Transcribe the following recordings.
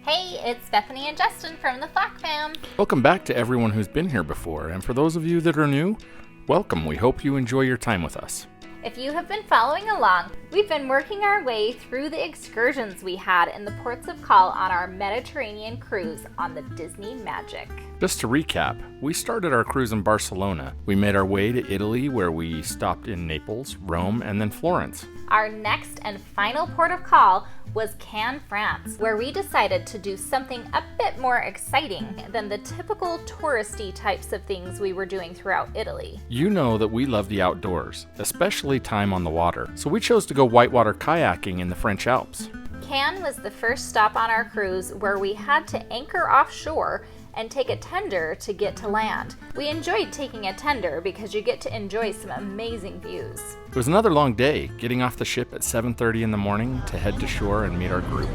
Hey, it's Bethany and Justin from the Flack Fam. Welcome back to everyone who's been here before, and for those of you that are new, welcome. We hope you enjoy your time with us. If you have been following along, we've been working our way through the excursions we had in the ports of call on our Mediterranean cruise on the Disney Magic. Just to recap, we started our cruise in Barcelona. We made our way to Italy, where we stopped in Naples, Rome, and then Florence. Our next and final port of call was Cannes, France, where we decided to do something a bit more exciting than the typical touristy types of things we were doing throughout Italy. You know that we love the outdoors, especially time on the water, so we chose to go whitewater kayaking in the French Alps. Cannes was the first stop on our cruise where we had to anchor offshore and take a tender to get to land. We enjoyed taking a tender because you get to enjoy some amazing views. It was another long day, getting off the ship at 7:30 in the morning to head to shore and meet our group.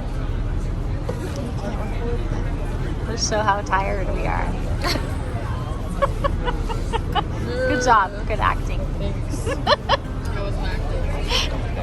Let's show how tired we are. Good job, good acting. Thanks. I wasn't acting.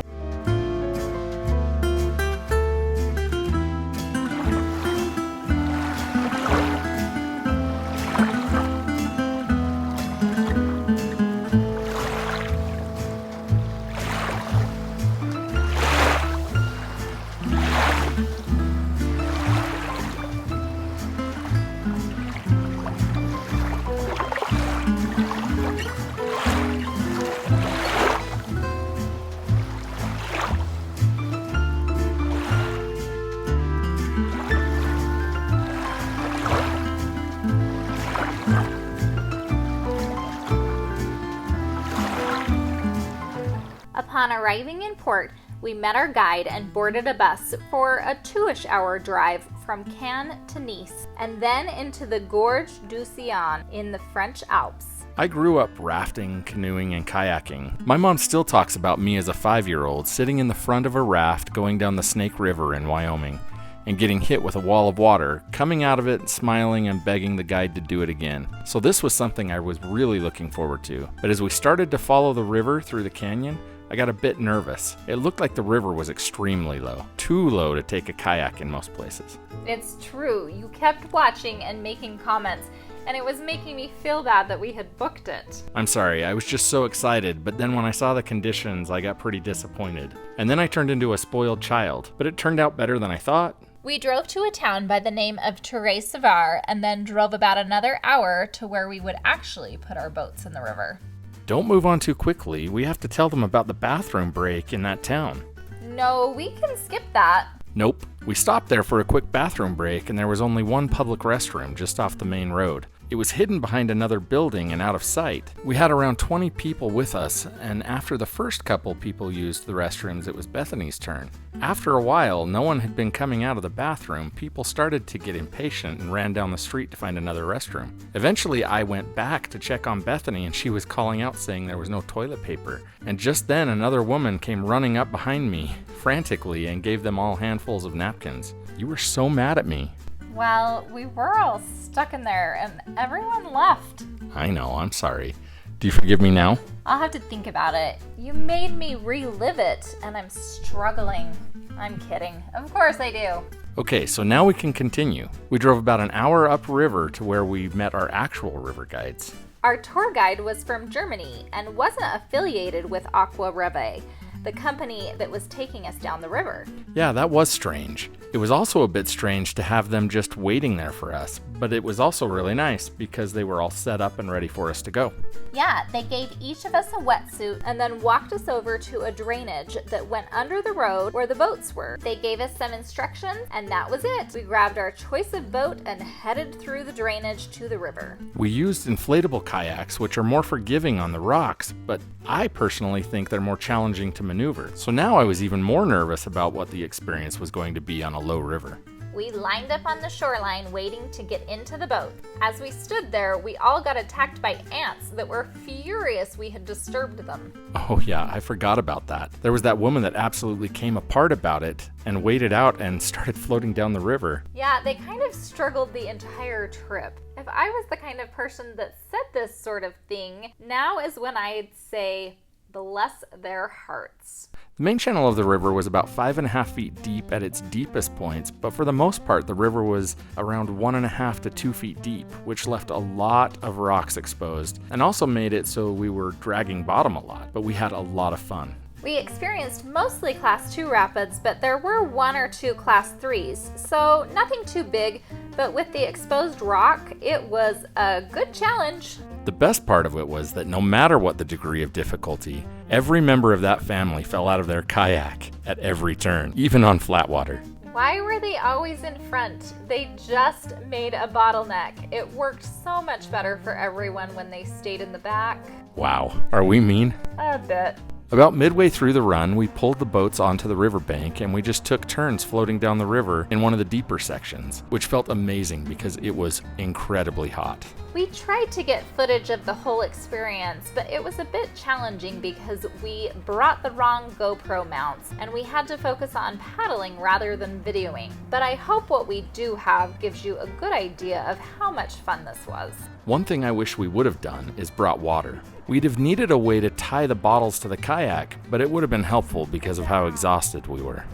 Upon arriving in port, we met our guide and boarded a bus for a 2-ish-hour drive from Cannes to Nice, and then into the Gorge du Sion in the French Alps. I grew up rafting, canoeing, and kayaking. My mom still talks about me as a 5-year-old sitting in the front of a raft going down the Snake River in Wyoming and getting hit with a wall of water, coming out of it, smiling and begging the guide to do it again. So this was something I was really looking forward to. But as we started to follow the river through the canyon, I got a bit nervous. It looked like the river was extremely low, too low to take a kayak in most places. It's true, you kept watching and making comments, and it was making me feel bad that we had booked it. I'm sorry, I was just so excited, but then when I saw the conditions, I got pretty disappointed. And then I turned into a spoiled child, but it turned out better than I thought. We drove to a town by the name of Touré-Savart and then drove about another hour to where we would actually put our boats in the river. Don't move on too quickly. We have to tell them about the bathroom break in that town. No, we can skip that. Nope. We stopped there for a quick bathroom break, and there was only one public restroom just off the main road. It was hidden behind another building and out of sight. We had around 20 people with us, and after the first couple people used the restrooms, it was Bethany's turn. After a while, no one had been coming out of the bathroom. People started to get impatient and ran down the street to find another restroom. Eventually, I went back to check on Bethany, and she was calling out saying there was no toilet paper. And just then, another woman came running up behind me, frantically, and gave them all handfuls of napkins. You were so mad at me. Well, we were all stuck in there and everyone left. I know, I'm sorry. Do you forgive me now? I'll have to think about it. You made me relive it and I'm struggling. I'm kidding. Of course I do. Okay, so now we can continue. We drove about an hour upriver to where we met our actual river guides. Our tour guide was from Germany and wasn't affiliated with Aqua Reve, the company that was taking us down the river. Yeah, that was strange. It was also a bit strange to have them just waiting there for us, but it was also really nice because they were all set up and ready for us to go. Yeah, they gave each of us a wetsuit and then walked us over to a drainage that went under the road where the boats were. They gave us some instructions and that was it. We grabbed our choice of boat and headed through the drainage to the river. We used inflatable kayaks, which are more forgiving on the rocks, but I personally think they're more challenging to maneuver. So now I was even more nervous about what the experience was going to be on a low river. We lined up on the shoreline waiting to get into the boat. As we stood there, we all got attacked by ants that were furious we had disturbed them. Oh yeah, I forgot about that. There was that woman that absolutely came apart about it and waded out and started floating down the river. Yeah, they kind of struggled the entire trip. If I was the kind of person that said this sort of thing, now is when I'd say, Bless their hearts. The main channel of the river was about 5.5 feet deep at its deepest points, but for the most part, the river was around 1.5 to 2 feet deep, which left a lot of rocks exposed and also made it so we were dragging bottom a lot, but we had a lot of fun. We experienced mostly Class 2 rapids, but there were 1 or 2 Class 3s, so nothing too big, but with the exposed rock, it was a good challenge. The best part of it was that no matter what the degree of difficulty, every member of that family fell out of their kayak at every turn, even on flat water. Why were they always in front? They just made a bottleneck. It worked so much better for everyone when they stayed in the back. Wow, are we mean? A bit. About midway through the run, we pulled the boats onto the riverbank and we just took turns floating down the river in one of the deeper sections, which felt amazing because it was incredibly hot. We tried to get footage of the whole experience, but it was a bit challenging because we brought the wrong GoPro mounts and we had to focus on paddling rather than videoing. But I hope what we do have gives you a good idea of how much fun this was. One thing I wish we would have done is brought water. We'd have needed a way to tie the bottles to the kayak, but it would have been helpful because of how exhausted we were.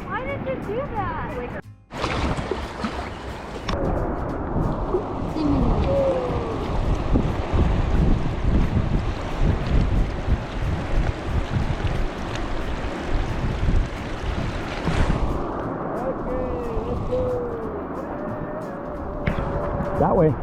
Why did you do that? That way.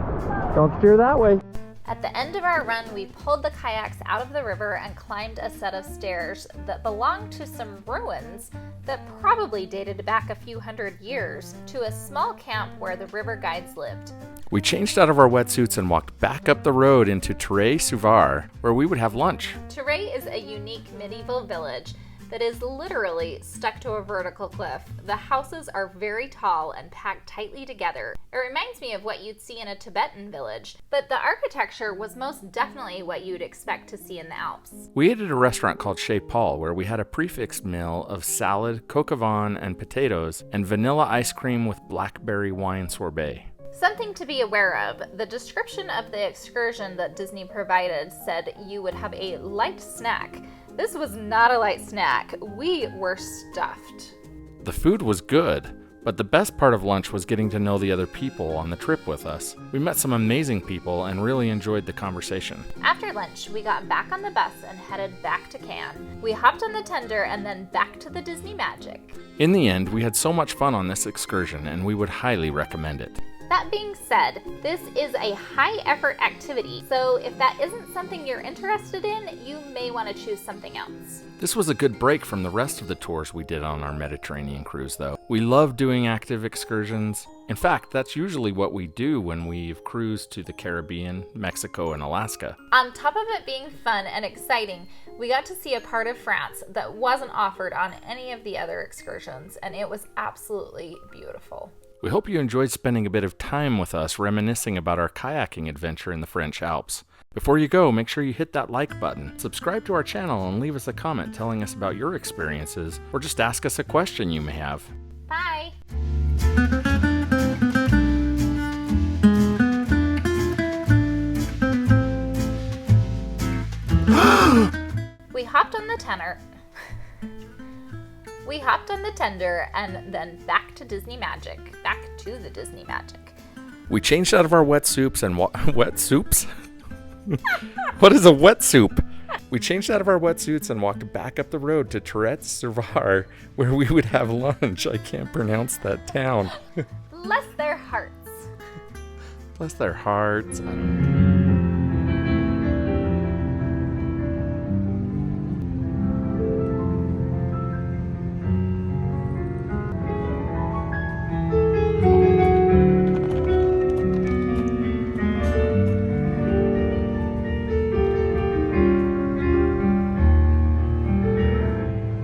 Don't steer that way. At the end of our run, we pulled the kayaks out of the river and climbed a set of stairs that belonged to some ruins that probably dated back a few hundred years to a small camp where the river guides lived. We changed out of our wetsuits and walked back up the road into Terre-Sauveur, where we would have lunch. Terre is a unique medieval village that is literally stuck to a vertical cliff. The houses are very tall and packed tightly together. It reminds me of what you'd see in a Tibetan village, but the architecture was most definitely what you'd expect to see in the Alps. We ate at a restaurant called Chez Paul, where we had a prefixed meal of salad, coq au vin, and potatoes, and vanilla ice cream with blackberry wine sorbet. Something to be aware of, the description of the excursion that Disney provided said you would have a light snack. This was not a light snack. We were stuffed. The food was good, but the best part of lunch was getting to know the other people on the trip with us. We met some amazing people and really enjoyed the conversation. After lunch, we got back on the bus and headed back to Cannes. We hopped on the tender and then back to the Disney Magic. In the end, we had so much fun on this excursion and we would highly recommend it. That being said, this is a high-effort activity, so if that isn't something you're interested in, you may want to choose something else. This was a good break from the rest of the tours we did on our Mediterranean cruise, though. We love doing active excursions. In fact, that's usually what we do when we've cruised to the Caribbean, Mexico, and Alaska. On top of it being fun and exciting, we got to see a part of France that wasn't offered on any of the other excursions, and it was absolutely beautiful. We hope you enjoyed spending a bit of time with us reminiscing about our kayaking adventure in the French Alps. Before you go, make sure you hit that like button, subscribe to our channel, and leave us a comment telling us about your experiences, or just ask us a question you may have. Bye! We hopped on the tender and then back to Disney Magic. Back to the Disney Magic. We changed out of our wetsuits and wetsuits? What is a wetsuit? We changed out of our wetsuits and walked back up the road to Terre-Sauveur, where we would have lunch. I can't pronounce that town. Bless their hearts. Bless their hearts. I don't know.